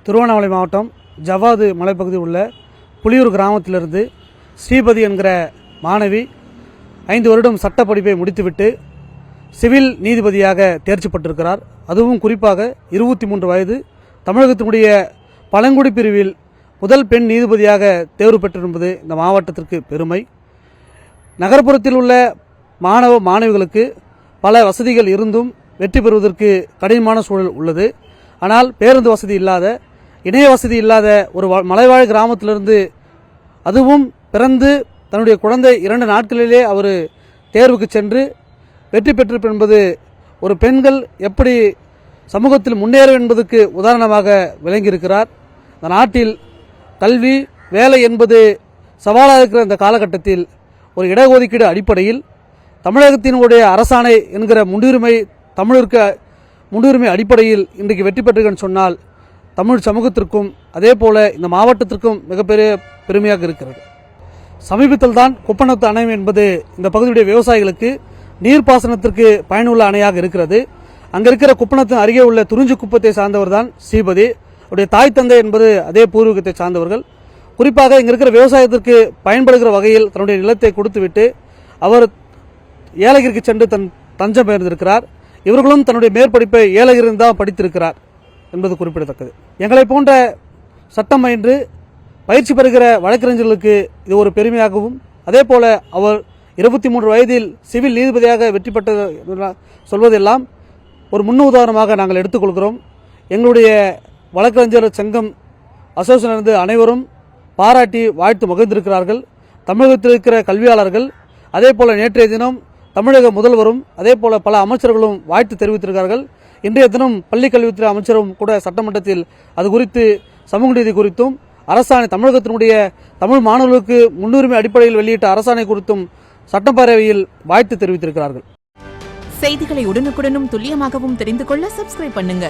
திருவண்ணாமலை மாவட்டம் ஜவ்வாது மலைப்பகுதியில் உள்ள புலியூர் கிராமத்திலிருந்து ஸ்ரீபதி என்கிற மாணவி 5 வருடம் சட்டப்படிப்பை முடித்துவிட்டு சிவில் நீதிபதியாக தேர்ச்சி பெற்றிருக்கிறார். அதுவும் குறிப்பாக 23 வயது தமிழகத்தினுடைய பழங்குடி பிரிவில் முதல் பெண் நீதிபதியாக தேர்வு பெற்றிருப்பது இந்த மாவட்டத்திற்கு பெருமை. நகர்ப்புறத்தில் உள்ள மாணவ மாணவிகளுக்கு பல வசதிகள் இருந்தும் வெற்றி பெறுவதற்கு கடினமான சூழல் உள்ளது. ஆனால் பேருந்து வசதி இல்லாத, இணைய வசதி இல்லாத ஒரு மலைவாழ் கிராமத்திலிருந்து, அதுவும் பிறந்து தன்னுடைய குழந்தை 2 நாட்களிலே அவர் தேர்வுக்கு சென்று வெற்றி பெற்று என்பது ஒரு பெண்கள் எப்படி சமூகத்தில் முன்னேறும் என்பதற்கு உதாரணமாக விளங்கியிருக்கிறார். இந்த நாட்டில் கல்வி வேலை என்பது சவாலாக இருக்கிற இந்த காலகட்டத்தில் ஒரு இடஒதுக்கீடு அடிப்படையில் தமிழகத்தினுடைய அரசாணை என்கிற தமிழருக்கு முன்னுரிமை அடிப்படையில் இன்றைக்கு வெற்றி பெற்றுன்னு சொன்னால் தமிழ் சமூகத்திற்கும் அதே போல இந்த மாவட்டத்திற்கும் மிகப்பெரிய பெருமையாக இருக்கிறது. சமீபத்தில் தான் குப்பநத்து அணை என்பது இந்த பகுதியுடைய விவசாயிகளுக்கு நீர்ப்பாசனத்திற்கு பயனுள்ள அணையாக இருக்கிறது. அங்கே இருக்கிற குப்பநத்தின் அருகே உள்ள துறிஞ்சி குப்பத்தை சார்ந்தவர் தான் ஸ்ரீபதி. அவருடைய தாய் தந்தை என்பது அதே பூர்வீகத்தை சார்ந்தவர்கள். குறிப்பாக இங்கே இருக்கிற விவசாயத்திற்கு பயன்படுகிற வகையில் தன்னுடைய நிலத்தை கொடுத்துவிட்டு அவர் ஏலகிரிக்கு சென்று தஞ்சம் பெயர்ந்திருக்கிறார். இவர்களும் தன்னுடைய மேற்படிப்பை ஏலகிரியில் தான் படித்திருக்கிறார் என்பது குறிப்பிடத்தக்கது. எங்களை போன்ற சட்டம் பயின்று பயிற்சி பெறுகிற வழக்கறிஞர்களுக்கு இது ஒரு பெருமையாகவும், அதே போல அவர் 23 வயதில் சிவில் நீதிபதியாக வெற்றி பெற்ற சொல்வதெல்லாம் ஒரு முன்னுதாரணமாக நாங்கள் எடுத்துக்கொள்கிறோம். எங்களுடைய வழக்கறிஞர் சங்கம் அசோசியேஷன் அனைவரும் பாராட்டி வாழ்த்து மகிழ்ந்திருக்கிறார்கள். தமிழகத்தில் இருக்கிற கல்வியாளர்கள், அதே போல நேற்றைய தினம் தமிழக முதல்வரும் அதே போல பல அமைச்சர்களும் வாழ்த்து தெரிவித்திருக்கிறார்கள். இன்றைய தினம் பள்ளிக் கல்வித்துறை அமைச்சரும் கூட சட்டமன்றத்தில் அது குறித்து சமூக நீதி குறித்தும் அரசாணை தமிழகத்தினுடைய தமிழ் மாணவர்களுக்கு முன்னுரிமை அடிப்படையில் வெளியிட்ட அரசாணை குறித்தும் சட்டப்பேரவையில் வாழ்த்து தெரிவித்திருக்கிறார்கள். செய்திகளை உடனுக்குடனும் துல்லியமாகவும் தெரிந்து கொள்ள சப்ஸ்கிரைப் பண்ணுங்க.